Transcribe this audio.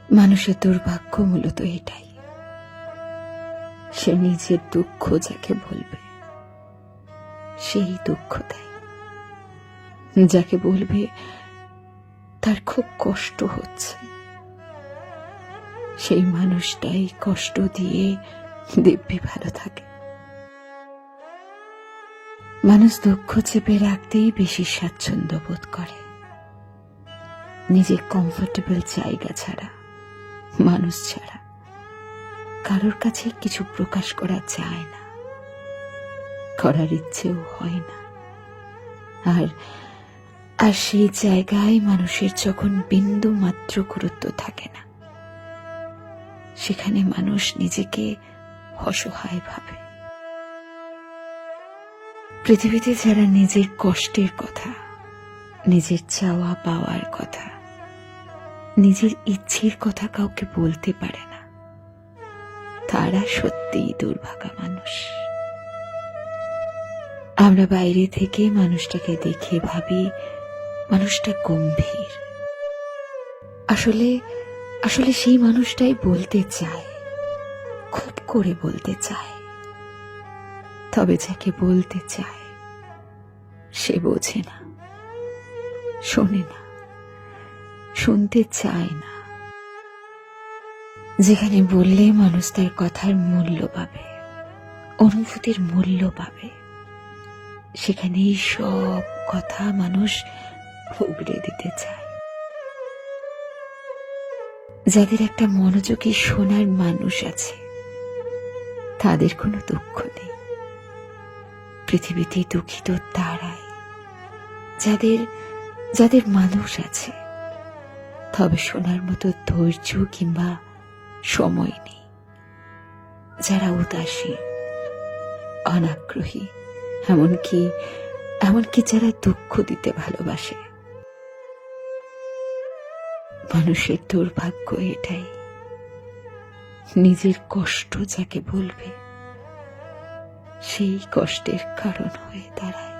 মানুষের দুর্ভাগ্য মূলত এটাই, সে নিজের দুঃখ যাকে বলবে সেই দুঃখ দেয়, যাকে বলবে তার খুব কষ্ট হচ্ছে সেই মানুষটাই কষ্ট দিয়ে দিব্যি ভালো থাকে। মানুষ দুঃখ চেপে রাখতেই বেশি স্বাচ্ছন্দ্য বোধ করে, নিজের কমফোর্টেবল জায়গা ছাড়া, মানুষ ছাড়া কারোর কাছে কিছু প্রকাশ করা যায় না, করার ইচ্ছেও হয় না। আর আর সেই জায়গায় মানুষের যখন বিন্দু মাত্র গুরুত্ব থাকে না, সেখানে মানুষ নিজেকে অসহায় ভাবে। পৃথিবীতে যারা নিজের কষ্টের কথা, নিজের চাওয়া পাওয়ার কথা, নিজের ইচ্ছের কথা কাউকে বলতে পারে না, তারা সত্যিই দুর্ভাগা মানুষ। আমরা বাইরে থেকে মানুষটাকে দেখে ভাবি মানুষটা গম্ভীর, আসলে আসলে সেই মানুষটাই বলতে চায়, খুব করে বলতে চায়। তবে যাকে বলতে চায় সে বোঝে না, শোনে না, শুনতে চায় না। যেখানে বললে মানুষ তার কথার মূল্য পাবে, অনুভূতির মূল্য পাবে, সেখানে সব কথা মানুষ উগড়ে দিতে চায়। যাদের একটা মনোযোগী শোনার মানুষ আছে, তাদের কোনো দুঃখ নেই। পৃথিবীতে দুঃখিত তারাই যাদের যাদের মানুষ আছে, তবে শোনার মতো ধৈর্য কিংবা সময় নেই, যারা উদাসীন, অনাগ্রহী, এমনকি যারা দুঃখ দিতে ভালোবাসে। মানুষের দুর্ভাগ্য এটাই, নিজের কষ্ট যাকে বলবে সেই কষ্টের কারণ হয়ে দাঁড়ায়।